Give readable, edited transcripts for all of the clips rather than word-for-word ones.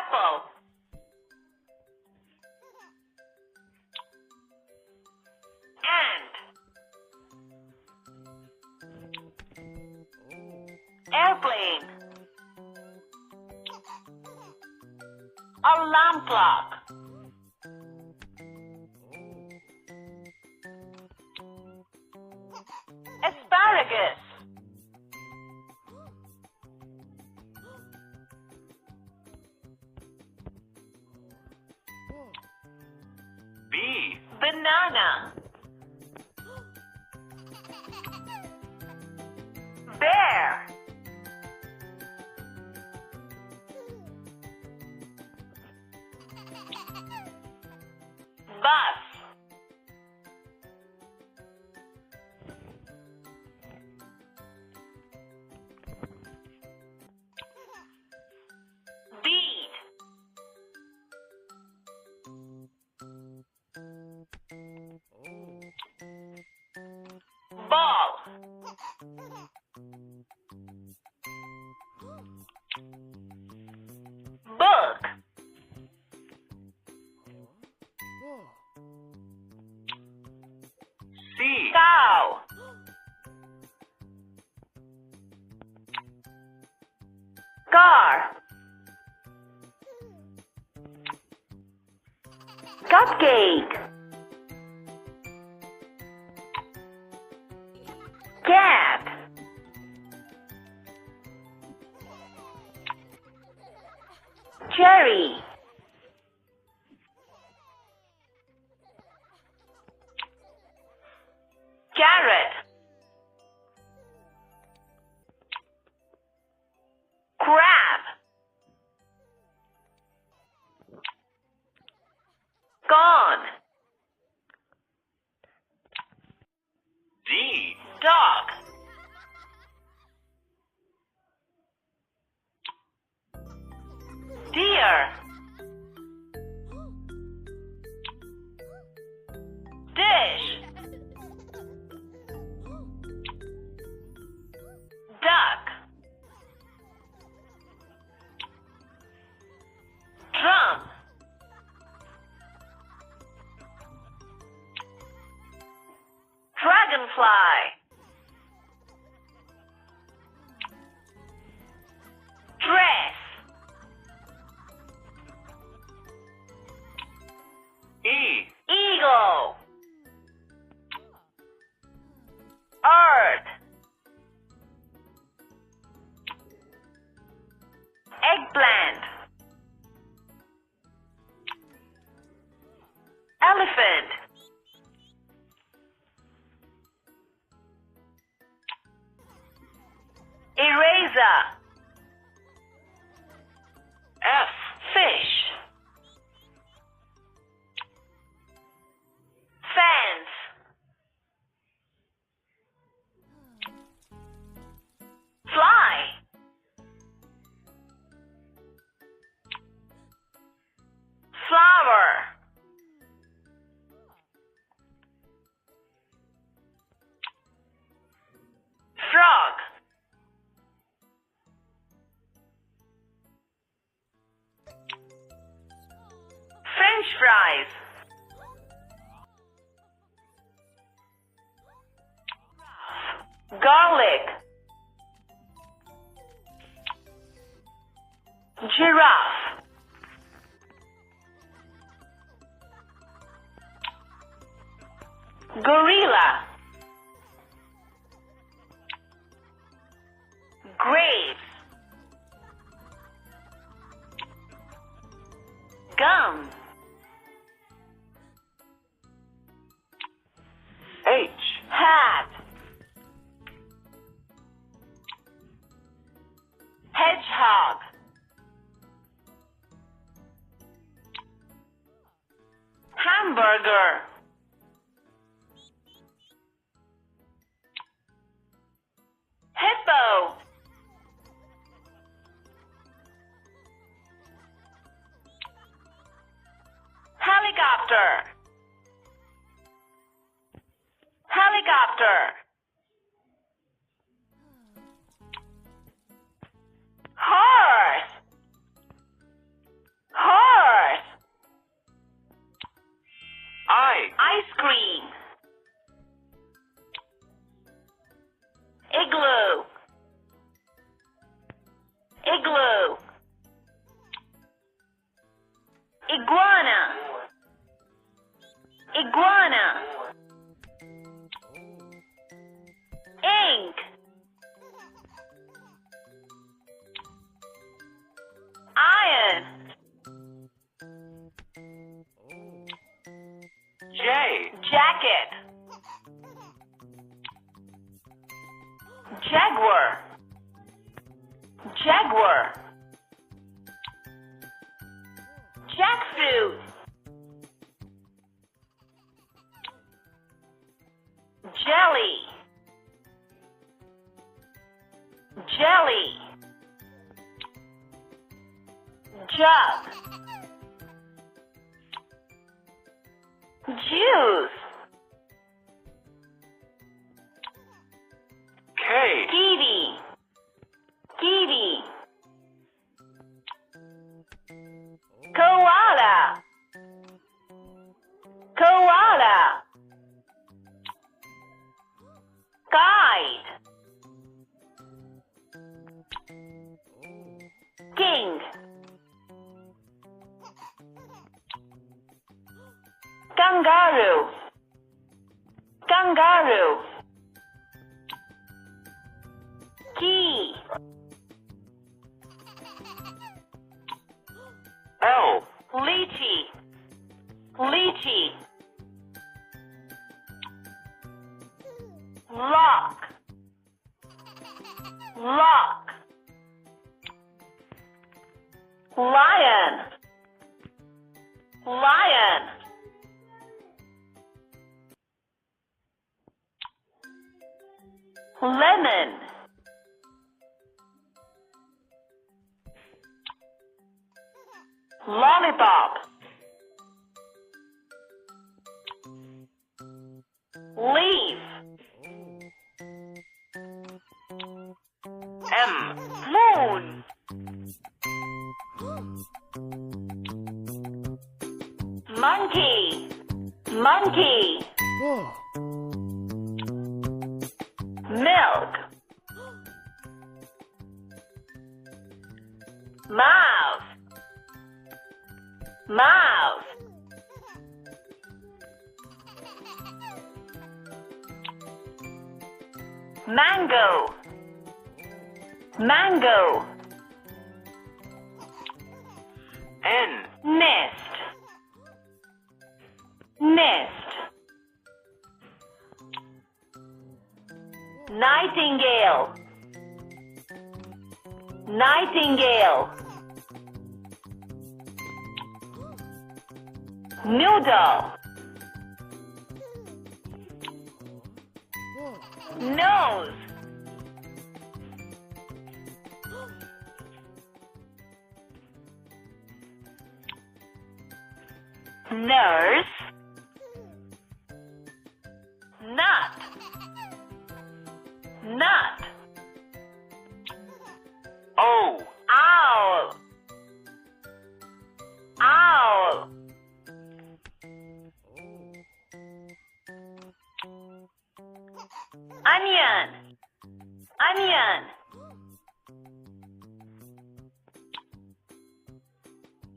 Apple. Ant. Airplane. Alarm clock. Asparagus. B. Banana. Bear. Bus. Bead. Ball. Book. C. Cow. Car. Cupcake. Cat. Cherry. Carrot. Crab. Corn. D. Dog. Deer. Dish. Duck. Drum. Dragonfly. Dress. E. Eagle. Earth. Eggplant. Elephant. Eraser. F. Fish. Fence. Fly. Flower. Frog. French fries. Garlic. Giraffe. Gorilla. Grapes. Gum. H. Hat. Hedgehog. Hamburger. Jaguar. Jaguar. Jackfruit. Jelly. Jelly. Jug. Juice. K. Kiwi. Kiwi. Koala. Koala. Guide. King. Kangaroo. Kangaroo. Key. L. Lychee. Lychee. Lock. Lock. Lion. Lion. Lemon. Lollipop. Leaf. M. Moon. Monkey. Monkey. Milk. Mouse. Mouse. Mango. Mango. N. Nest. Nest. Nightingale. Nightingale. Noodle. Nose. Nurse. Nut. Nut. O. Owl. Owl. Onion. Onion.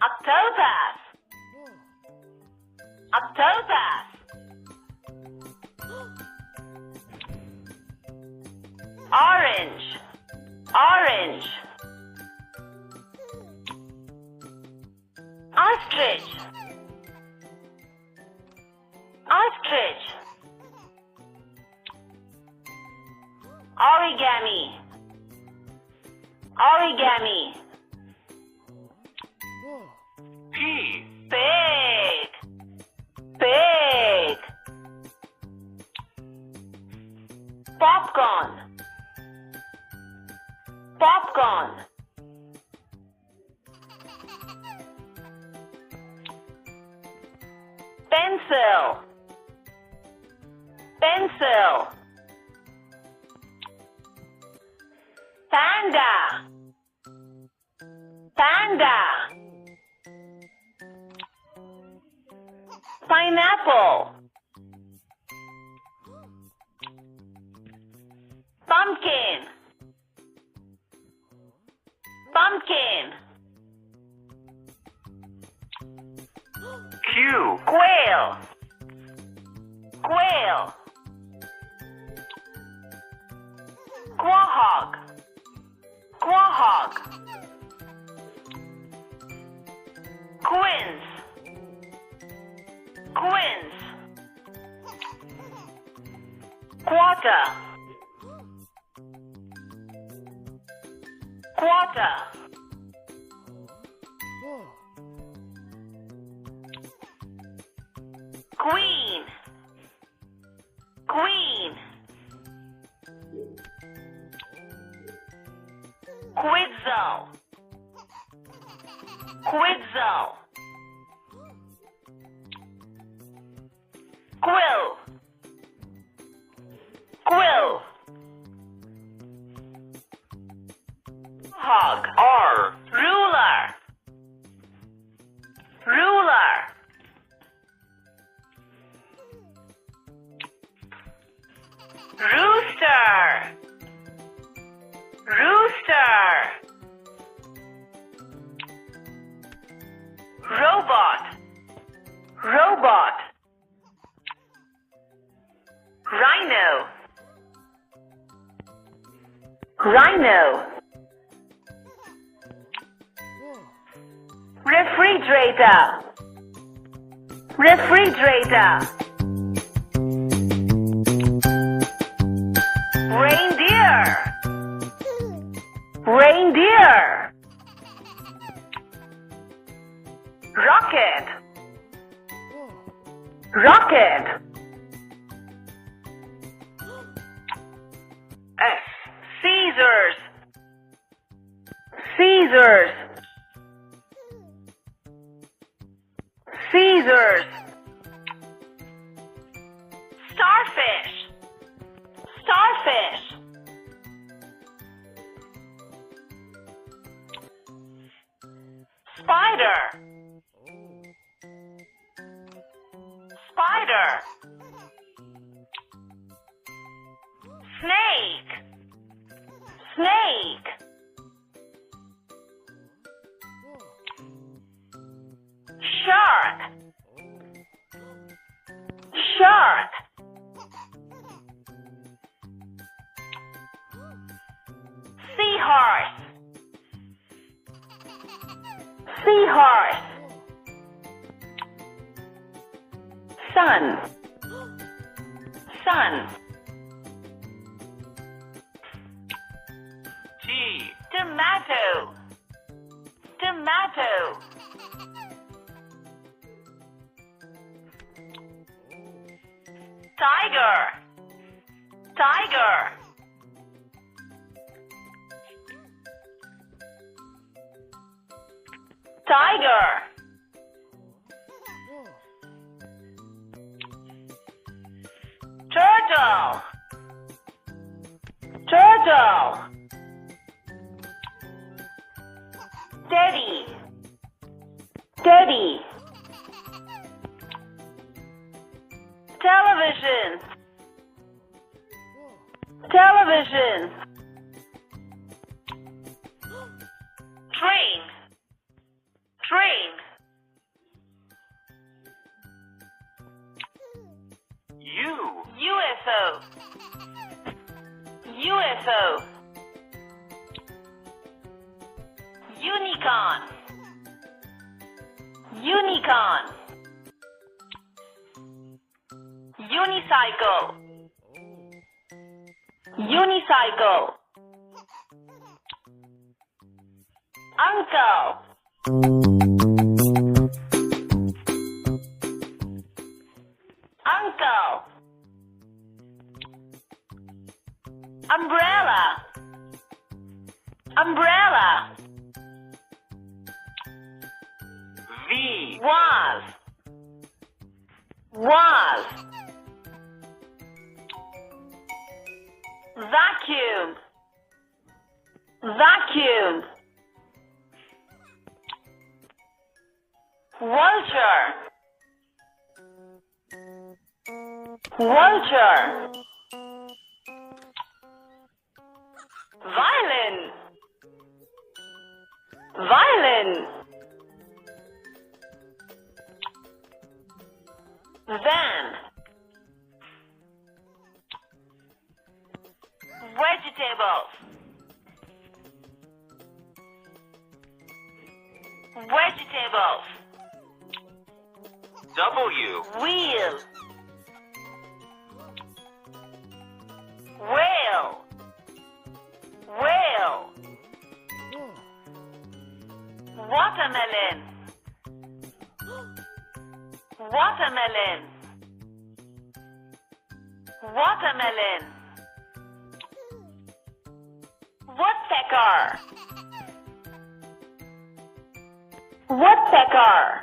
Octopus. Octopus. Orange. Orange. Ostrich. Ostrich. Origami. Origami. P. Pig. Pig. Popcorn. Popcorn. Pencil. Pencil. Panda. Panda. Pineapple. Pumpkin. Pumpkin. Q. Quail. Quail. Quahog. Quahog. Quince. Quince. Quarter. Quarter. Queen. Queen. Quetzal. Quetzal. Quill. Quill. Hog. R. Ruler. Ruler. Rooster. Rooster. Robot. Robot. Rhino. Rhino. Refrigerator. Refrigerator. Reindeer. Reindeer. Rocket. Rocket. S. Scissors. Scissors. Scissors. Starfish. Starfish. Spider. Spider. Snake. Snake. Shark. Shark. Seahorse. Seahorse. Sun. Sun. T. Tomato. Tomato. Tiger. Tiger. Tiger. Turtle. Turtle. Teddy. Teddy. Television. Television. Train. Train. U. UFO. UFO. Unicorn. Unicorn. Unicycle. Unicycle. Uncle. Uncle. Umbrella. Umbrella. V. Was. Was. Vacuum. Vacuum. Vulture. Vulture. Violin. Violin. Van. Vegetables. Vegetables. W. Wheel. Whale. Whale. watermelon, watermelon, watermelon, woodpecker, woodpecker,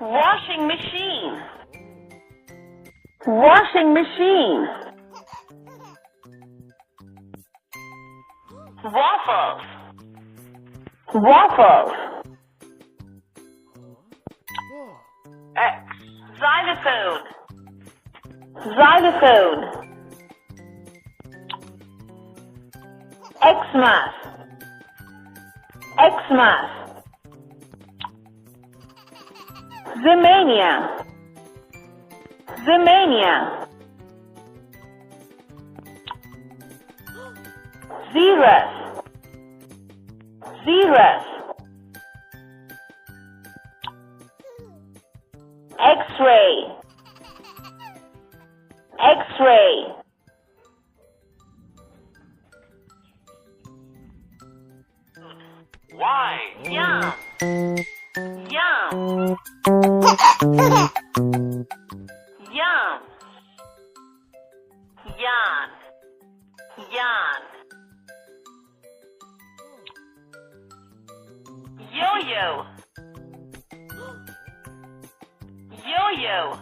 washing machine, washing machine, waffles, waffles, xylophone, xylophone, Xmas, Xmas, Zemania, Zemania, Xeris, Xeris, X-ray, X-ray, Y. yum, yum, yum, yarn, yarn, yo-yo, yo-yo,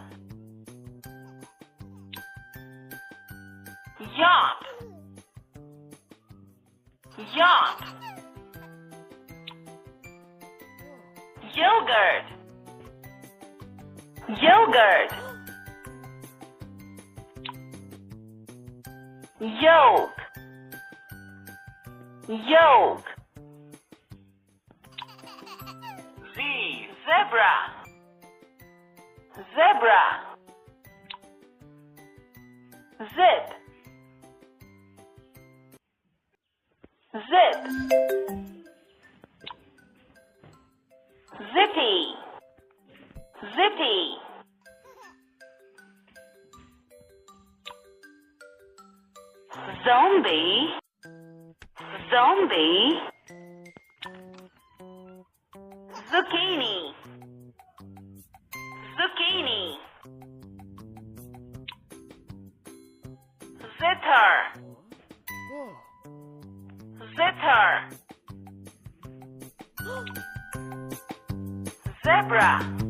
yop, yop, yogurt, yogurt, yolk, yolk, Z. zebra, zebra, zip, zip, zippy, zippy, zombie, zombie, zucchini, zucchini, zither, zither, zebra,